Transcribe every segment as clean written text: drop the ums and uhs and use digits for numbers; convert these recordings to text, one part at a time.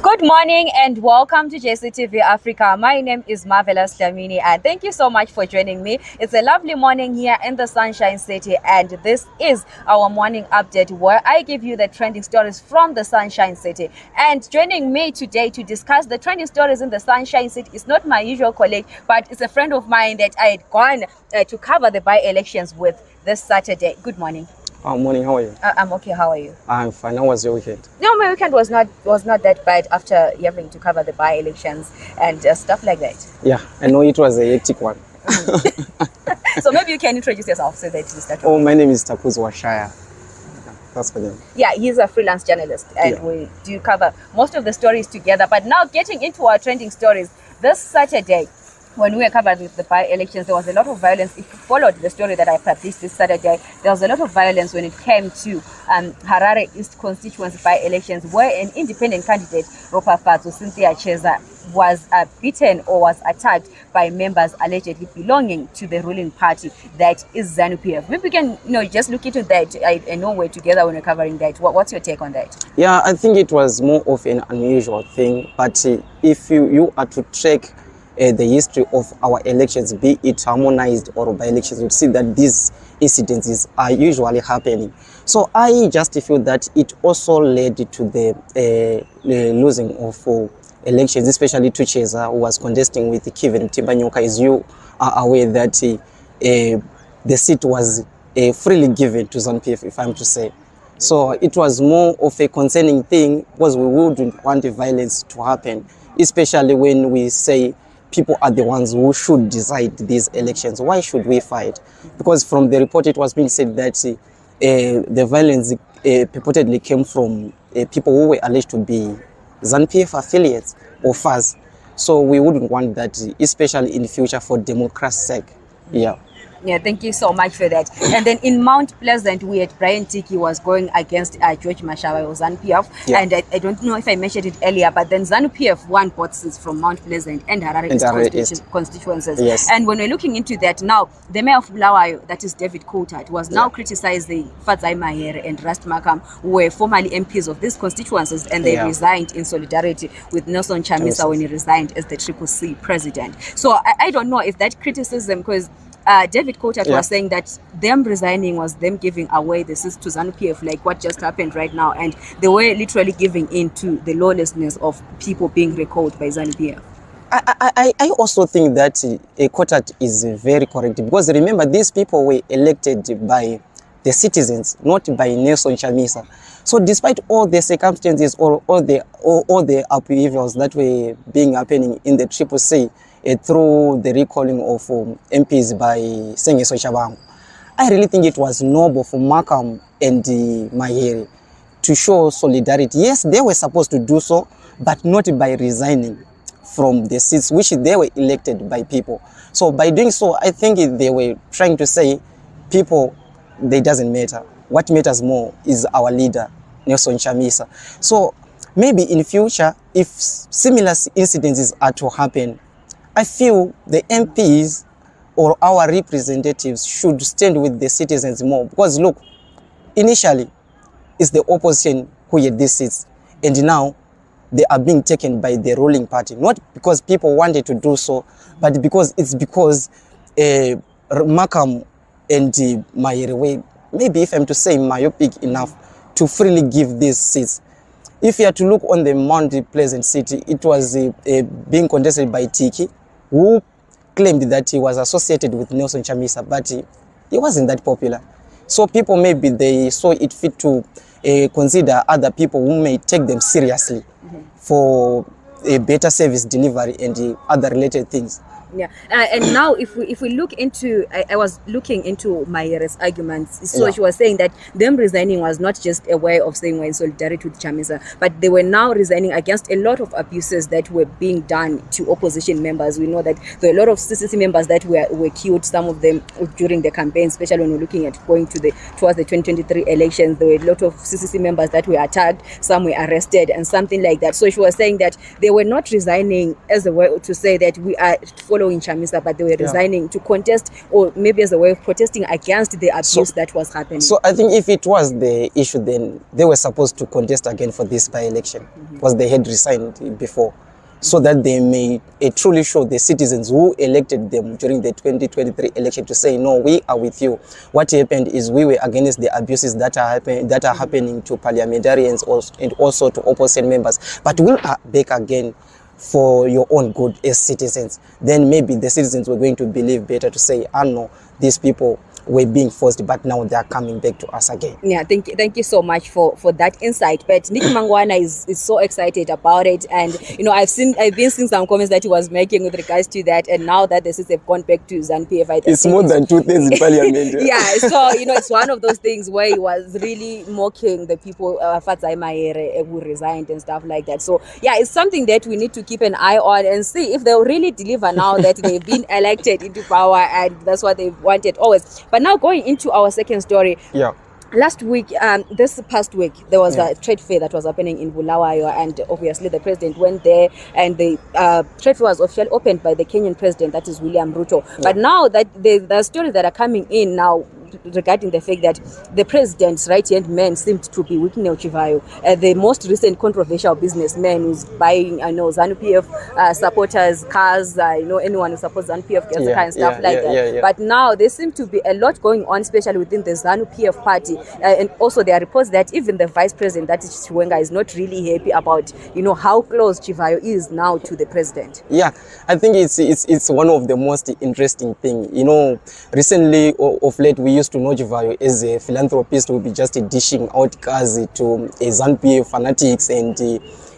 Good morning and welcome to JCTV Africa. My name is Marvelous Dlamini and thank you so much for joining me. It's a lovely morning here in the Sunshine City and this is our morning update where I give you the trending stories from the Sunshine City. And joining me today to discuss the trending stories in the Sunshine City is not my usual colleague, but it's a friend of mine that I had gone to cover the by-elections with this Saturday. Good morning. Morning, how are you? I'm okay, how are you? I'm fine. How was your weekend? No, my weekend was not that bad after having to cover the by-elections and stuff like that. Yeah, I know it was a hectic one. So maybe you can introduce yourself so that we start. Oh, my name is Takuzwa Shaya. That's my name. Yeah, he's a freelance journalist and we do cover most of the stories together. But now getting into our trending stories, this Saturday, when we were covered with the by-elections, there was a lot of violence. If you followed the story that I published this Saturday, there was a lot of violence when it came to Harare East constituency by-elections, where an independent candidate, Ropa Fatso Cynthia Cheza, was beaten or was attacked by members allegedly belonging to the ruling party, that is ZANU-PF. Maybe we can, just look into that. I know we're together when we're covering that. What's your take on that? Yeah, I think it was more of an unusual thing. But if you are to track the history of our elections, be it harmonized or by-elections, you see that these incidences are usually happening. So I just feel that it also led to the losing of elections, especially to Cheza, who was contesting with Kevin Timbanyoka. As you are aware that the seat was freely given to ZANU-PF, if I'm to say. So it was more of a concerning thing because we wouldn't want the violence to happen, especially when we say people are the ones who should decide these elections. Why should we fight? Because from the report it was being said that the violence purportedly came from people who were alleged to be ZANU-PF affiliates or FAS. So we wouldn't want that, especially in the future, for democracy's sake. Yeah. Yeah, thank you so much for that. And then in Mount Pleasant, we had Brian Tiki was going against George Mashawa or ZANU-PF. Yeah. And I don't know if I mentioned it earlier, but then ZANU-PF won both seats from Mount Pleasant and Harare East constituencies. Yes. And when we're looking into that now, the mayor of Bulawayo, that is David Coulthard, was now criticizing Fadzai Mahere and Rast Makam, who were formerly MPs of these constituencies, and they resigned in solidarity with Nelson Chamisa when he resigned as the CCC president. So I don't know if that criticism, because David Coulthard was saying that them resigning was them giving away the seats to ZANU-PF, like what just happened right now, and they were literally giving in to the lawlessness of people being recalled by ZANU-PF. I also think that Coulthard is very correct, because remember, these people were elected by the citizens, not by Nelson Chamisa. So despite all the circumstances or all the upheavals that were happening in the CCC, through the recalling of MPs by Sengeso Chabangu, I really think it was noble for Makam and Mahere to show solidarity. Yes, they were supposed to do so, but not by resigning from the seats which they were elected by people. So by doing so, I think they were trying to say, people, they doesn't matter. What matters more is our leader, Nelson Chamisa. So maybe in future, if similar incidences are to happen, I feel the MPs or our representatives should stand with the citizens more. Because look, initially, it's the opposition who had these seats. And now, they are being taken by the ruling party. Not because people wanted to do so, but because Makam and Mahere were, maybe if I'm to say myopic enough, to freely give these seats. If you are to look on the Mount Pleasant City, it was being contested by Tiki, who claimed that he was associated with Nelson Chamisa, but he wasn't that popular. So people, maybe they saw it fit to consider other people who may take them seriously for a better service delivery and other related things. Yeah, and now if we look into, I was looking into Mahere's arguments. So she was saying that them resigning was not just a way of saying we're in solidarity with Chamisa, but they were now resigning against a lot of abuses that were being done to opposition members. We know that there were a lot of CCC members that were killed, some of them during the campaign, especially when we're looking at going towards the 2023 elections. There were a lot of CCC members that were attacked, some were arrested and something like that. So she was saying that they were not resigning as a way to say that we are following following Chamisa, but they were resigning to contest, or maybe as a way of protesting against the abuse that was happening. So I think if it was the issue, then they were supposed to contest again for this by-election, because they had resigned before, so that they may truly show the citizens who elected them during the 2023 election to say, no, we are with you. What happened is we were against the abuses that are happening to parliamentarians and also to opposition members, but we are back again for your own good as citizens. Then maybe the citizens were going to believe better to say, I know these people were being forced, but now they are coming back to us again. Yeah, thank you so much for that insight. But Nick Mangwana is so excited about it, and I've been seeing some comments that he was making with regards to that, and now that the seats have gone back to ZANU-PF, it's more than 2 things in parliament. Yeah, so it's one of those things where he was really mocking the people, Fatsai Maere, who resigned and stuff like that. So yeah, it's something that we need to keep an eye on and see if they'll really deliver now that they've been elected into power, and that's what they wanted always. But now going into our second story. Yeah. Last week, this past week, there was a trade fair that was happening in Bulawayo, and obviously the president went there, and the trade fair was officially opened by the Kenyan president, that is William Ruto. Yeah. But now that the stories that are coming in now regarding the fact that the president's right-hand man seemed to be Wicknell Chivayo, the most recent controversial businessman who's buying, ZANU-PF supporters cars, anyone who supports ZANU-PF gets a car and stuff like that. But now there seems to be a lot going on, especially within the ZANU-PF party. And also there are reports that even the vice president, that is Chiwenga, is not really happy about, how close Chivayo is now to the president. Yeah, I think it's one of the most interesting things. Recently, of late, we used to know Chivayo as a philanthropist who will be just dishing out cars to ZANU-PF fanatics and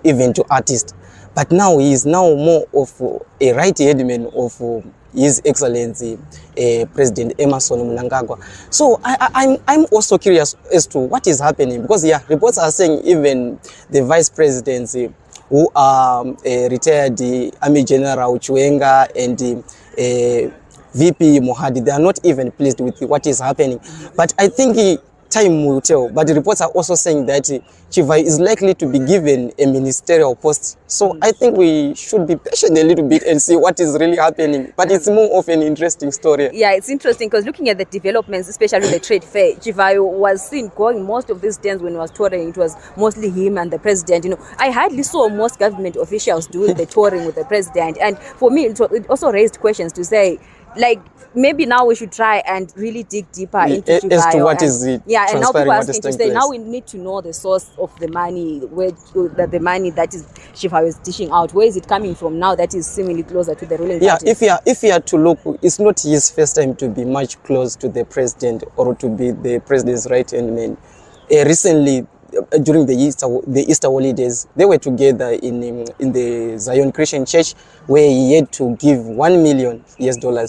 even to artists. But now he is now more of a right-hand man of His Excellency President Emerson Mnangagwa. So I'm also curious as to what is happening, because reports are saying even the vice presidents who are retired Army General Chiwenga and VP Mohadi, they are not even pleased with what is happening. But I think time will tell. But the reports are also saying that Chivayo is likely to be given a ministerial post. So I think we should be patient a little bit and see what is really happening. But it's more of an interesting story. Yeah, it's interesting because looking at the developments, especially the trade fair, Chivayo was seen going most of these days when he was touring. It was mostly him and the president. I hardly saw most government officials doing the touring with the president. And for me, it also raised questions to say, maybe now we should try and really dig deeper into Chivayo. As to what is it? Yeah, and now people are asking to say, now we need to know the source of the money, where the money that is Chivayo is dishing out. Where is it coming from now that is seemingly closer to the ruling party? Yeah, if you are to look, it's not his first time to be much close to the president or to be the president's right-hand man. Recently, during the Easter holidays, they were together in the Zion Christian Church, where he had to give $1 million,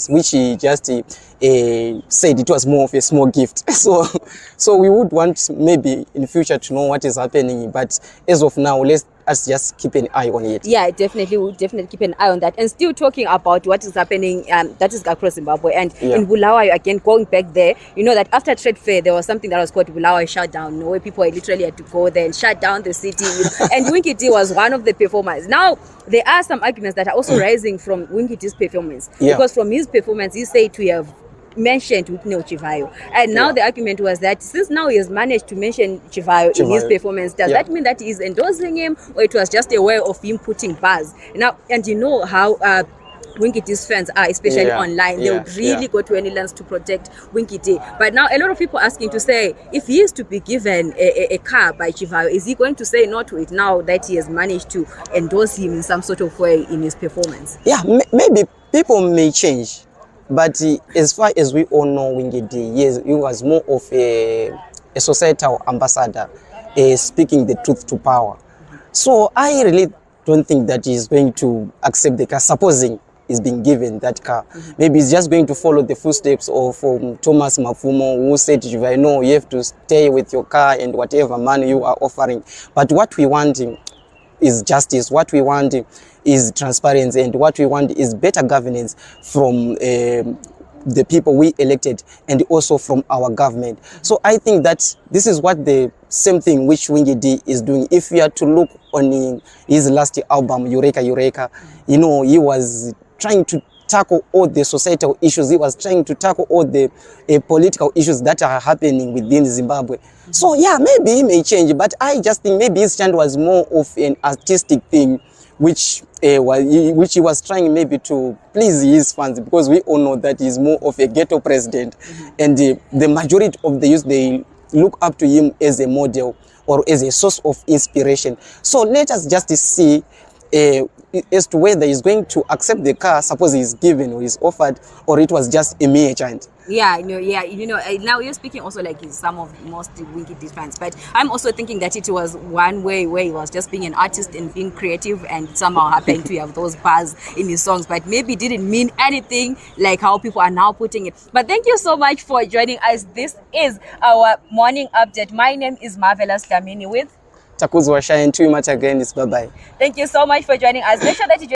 which he just said it was more of a small gift. So we would want maybe in future to know what is happening, but as of now, let's just keep an eye on it. Yeah, definitely, we'll definitely keep an eye on that. And still talking about what is happening, that is across Zimbabwe, and in Bulawayo, again, going back there, that after trade fair, there was something that was called Bulawayo shutdown, where people literally had to go there and shut down the city. And Winky D was one of the performers. Now, there are some arguments that are also rising from Winky D's performance, because from his performance, he said to have mentioned Wicknell Chivayo, and now the argument was that since now he has managed to mention Chivayo in his performance, does that mean that he is endorsing him, or it was just a way of him putting buzz? Now, and how Winky D's fans are, especially online, they would really go to any lengths to protect Winky D. But now a lot of people asking to say, if he is to be given a car by Chivayo, is he going to say no to it now that he has managed to endorse him in some sort of way in his performance? Yeah, maybe people may change. But as far as we all know, Winky D, yes, he was more of a societal ambassador, speaking the truth to power. So I really don't think that he's going to accept the car, supposing he's being given that car. Maybe he's just going to follow the footsteps of Thomas Mafumo, who said to Chivayo, no, you have to stay with your car and whatever money you are offering. But what we want is justice. What we want is transparency, and what we want is better governance from the people we elected and also from our government. So I think that this is what the same thing which Winky D is doing. If we are to look on his last album, Eureka, he was trying to tackle all the societal issues. He was trying to tackle all the political issues that are happening within Zimbabwe. So yeah, maybe he may change, but I just think maybe his chant was more of an artistic thing, which he was trying maybe to please his fans, because we all know that he's more of a ghetto president, and the majority of the youth, they look up to him as a model or as a source of inspiration. So let us just see as to whether he's going to accept the car, suppose he's given or he's offered, or it was just a mere chant. Yeah, now you're speaking also like some of most Winky D fans, but I'm also thinking that it was one way where he was just being an artist and being creative, and somehow happened to have those bars in his songs, but maybe didn't mean anything like how people are now putting it. But thank you so much for joining us. This is our morning update. My name is Marvelous Damini with Takuzwa Shine. Until we meet again, it's bye-bye. Thank you so much for joining us. Make sure that you